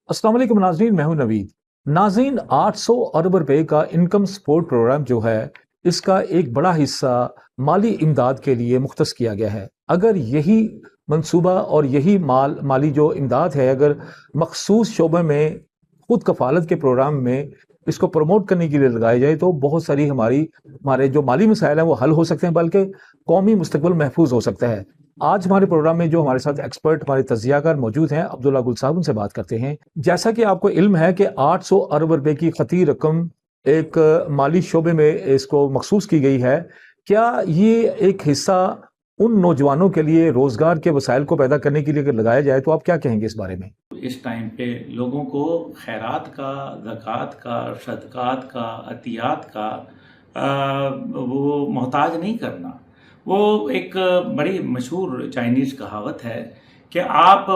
अस्सलाम वालेकुम नाज़रीन, मैं हूं नवीद। नाज़रीन, 800 अरब रुपए का इनकम सपोर्ट प्रोग्राम जो है, इसका एक बड़ा हिस्सा माली इमदाद के लिए मुख्तस किया गया है। अगर यही मंसूबा और यही माली जो इमदाद है, अगर मखसूस शोबे में खुद कफालत के प्रोग्राम में इसको प्रमोट करने के लिए लगाया जाए तो बहुत सारी हमारे जो माली मसाइल हैं वो हल हो सकते हैं, बल्कि कौमी मुस्तकबिल महफूज हो सकता है। आज हमारे प्रोग्राम में जो हमारे साथ एक्सपर्ट, हमारे तज्जियाकार मौजूद हैं, अब्दुल्ला गुल साहब, उनसे बात करते हैं। जैसा कि आपको इल्म है कि 800 अरब रुपए की खती रकम एक माली शोबे में इसको मखसूस की गई है। क्या ये एक हिस्सा उन नौजवानों के लिए रोजगार के वसाइल को पैदा करने के लिए अगर लगाया जाए तो आप क्या कहेंगे इस बारे में? इस टाइम पे लोगों को खैरात का, ज़कात का, सदक़ात का, अतियात का वो मोहताज नहीं करना। वो एक बड़ी मशहूर चाइनीज़ कहावत है कि आप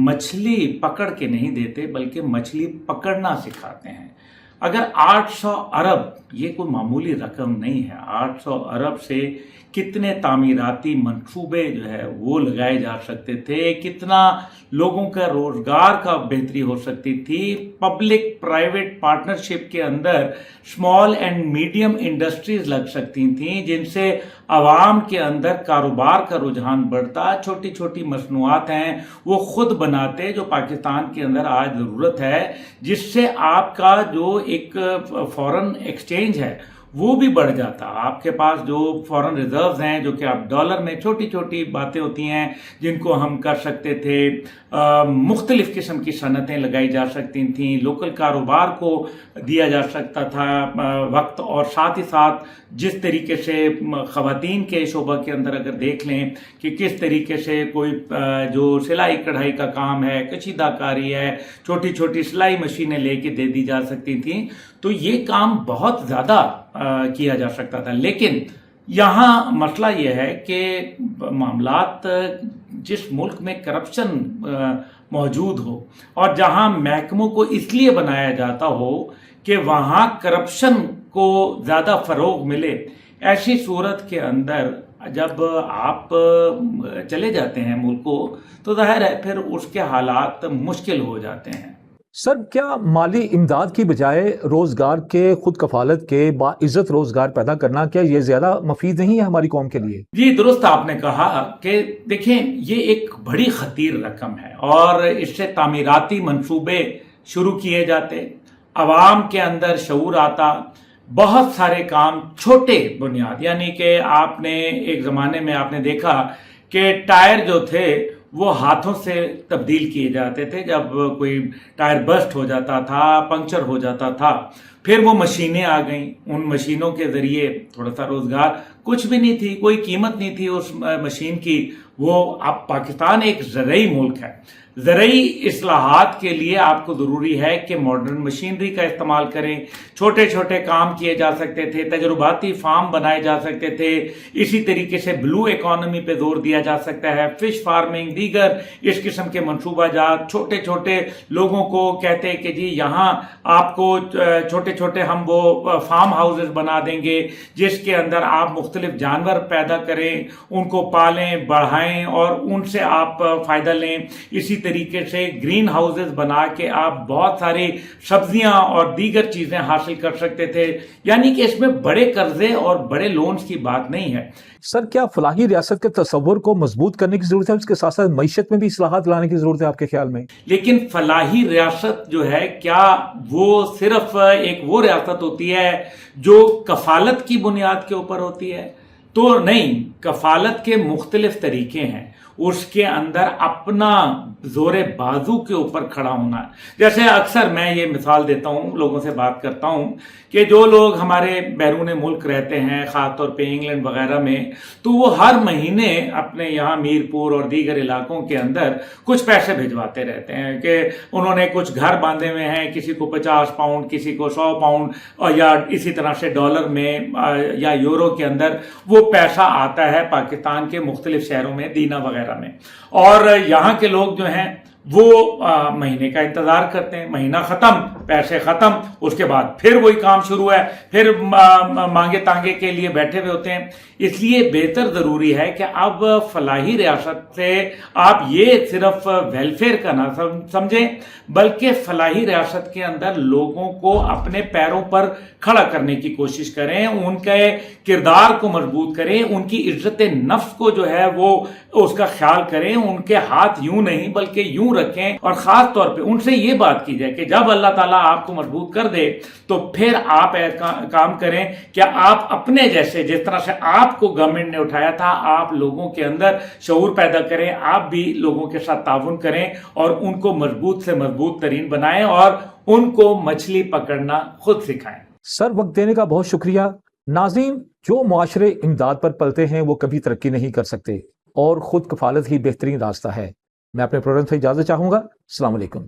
मछली पकड़ के नहीं देते बल्कि मछली पकड़ना सिखाते हैं। अगर 800 अरब, ये कोई मामूली रकम नहीं है। 800 अरब से कितने तामीराती मंसूबे जो है वो लगाए जा सकते थे, कितना लोगों का रोजगार का बेहतरी हो सकती थी। पब्लिक प्राइवेट पार्टनरशिप के अंदर स्मॉल एंड मीडियम इंडस्ट्रीज लग सकती थी, जिनसे आवाम के अंदर कारोबार का रुझान बढ़ता। छोटी छोटी मसनूआत हैं वो खुद बनाते, जो पाकिस्तान के अंदर आज ज़रूरत है, जिससे आपका जो एक फॉरेन एक्सचेंज है वो भी बढ़ जाता। आपके पास जो फॉरेन रिजर्व्स हैं, जो कि आप डॉलर में, छोटी छोटी बातें होती हैं जिनको हम कर सकते थे। मुख्तलिफ किस्म की सनतें लगाई जा सकती थी, लोकल कारोबार को दिया जा सकता था वक्त। और साथ ही साथ जिस तरीके से ख़वातीन के शोबा के अंदर अगर देख लें कि किस तरीके से कोई जो सिलाई कढ़ाई का काम है, कशीदाकारी है, छोटी छोटी सिलाई मशीनें लेके दे दी जा सकती थी, तो ये काम बहुत ज़्यादा किया जा सकता था। लेकिन यहाँ मसला यह है कि मामलात जिस मुल्क में करप्शन मौजूद हो और जहाँ महकमों को इसलिए बनाया जाता हो कि वहाँ करप्शन को ज़्यादा फ़रोग मिले, ऐसी सूरत के अंदर जब आप चले जाते हैं मुल्क को, तो ज़ाहिर है फिर उसके हालात मुश्किल हो जाते हैं। सर, क्या माली इमदाद की बजाय रोजगार के, खुद कफालत के, बाइज्जत रोजगार पैदा करना, क्या ये ज्यादा मुफीद नहीं है हमारी कौम के लिए? जी दुरुस्त आपने कहा कि देखें, ये एक बड़ी खतीर रकम है और इससे तामीराती मंसूबे शुरू किए जाते, अवाम के अंदर शऊर आता, बहुत सारे काम छोटे बुनियाद, यानी कि आपने एक ज़माने में आपने देखा कि टायर जो थे वो हाथों से तब्दील किए जाते थे। जब कोई टायर बस्ट हो जाता था, पंक्चर हो जाता था, फिर वो मशीनें आ गईं। उन मशीनों के ज़रिए थोड़ा सा रोज़गार, कुछ भी नहीं थी, कोई कीमत नहीं थी उस मशीन की। वो अब पाकिस्तान एक ज़रई मुल्क है, ज़रई इस्लाहात के लिए आपको ज़रूरी है कि मॉडर्न मशीनरी का इस्तेमाल करें। छोटे छोटे काम किए जा सकते थे, तजुर्बाती फार्म बनाए जा सकते थे। इसी तरीके से ब्लू इकॉनमी पे जोर दिया जा सकता है, फिश फार्मिंग, दीगर इस किस्म के मनसूबा जात। छोटे छोटे लोगों को कहते हैं कि जी यहाँ आपको छोटे छोटे हम वो फार्म हाउसेस बना देंगे जिसके अंदर आप मुख्तलिफ जानवर पैदा करें, उनको पालें, बढ़ाएं और उनसे आप फ़ायदा लें। इसी तरीके से ग्रीन हाउसेस बना के आप बहुत सारी सब्जियां और दीगर चीजें हासिल कर सकते थे। यानी कि इसमें बड़े कर्जे और बड़े लोन्स की बात नहीं है। सर, क्या फलाही रियासत के तस्वुर को मजबूत करने की जरूरत है, उसके साथ साथ मईशत में भी इस्लाहात लाने की जरूरत है आपके ख्याल में? लेकिन फलाही रियासत जो है, क्या वो सिर्फ एक वो रियासत होती है जो कफालत की बुनियाद के ऊपर होती है? तो नहीं, कफालत के मुख्तलिफ तरीके हैं। उसके अंदर अपना जोरे बाजू के ऊपर खड़ा होना है। जैसे अक्सर मैं ये मिसाल देता हूँ, लोगों से बात करता हूँ कि जो लोग हमारे बैरून मुल्क रहते हैं, ख़ासतौर पे इंग्लैंड वगैरह में, तो वो हर महीने अपने यहाँ मीरपुर और दीगर इलाकों के अंदर कुछ पैसे भिजवाते रहते हैं कि उन्होंने कुछ घर बांधे हुए हैं, किसी को 50 पाउंड, किसी को 100 पाउंड, और या इसी तरह से डॉलर में या यूरो के अंदर वो पैसा आता है पाकिस्तान के मुख्तलिफ शहरों में, दीना वगैरह में। और यहाँ के लोग जो हैं वो महीने का इंतजार करते हैं, महीना खत्म پیسے ختم, اس کے بعد پھر وہی کام شروع ہے, پھر مانگے تانگے کے لیے بیٹھے ہوئے ہوتے ہیں. اس لیے بہتر ضروری ہے کہ اب فلاحی ریاست سے آپ یہ صرف ویلفیئر کا نہ سمجھیں, بلکہ فلاحی ریاست کے اندر لوگوں کو اپنے پیروں پر کھڑا کرنے کی کوشش کریں, ان کے کردار کو مضبوط کریں, ان کی عزت نفس کو جو ہے وہ اس کا خیال کریں, ان کے ہاتھ یوں نہیں بلکہ یوں رکھیں, اور خاص طور پہ ان سے یہ بات کی جائے کہ جب اللہ تعالیٰ آپ کو مضبوط کر دے تو پھر آپ کام کریں کہ آپ اپنے جیسے, جس طرح سے آپ کو گورنمنٹ نے اٹھایا تھا, آپ لوگوں کے اندر شعور پیدا کریں, آپ بھی لوگوں کے ساتھ تعاون کریں اور ان کو مضبوط سے مضبوط ترین بنائیں اور ان کو مچھلی پکڑنا خود سکھائیں. سر, وقت دینے کا بہت شکریہ. ناظرین, جو معاشرے امداد پر پلتے ہیں وہ کبھی ترقی نہیں کر سکتے, اور خود کفالت ہی بہترین راستہ ہے. میں اپنے پروگرام سے اجازت چاہوں گا. السلام علیکم.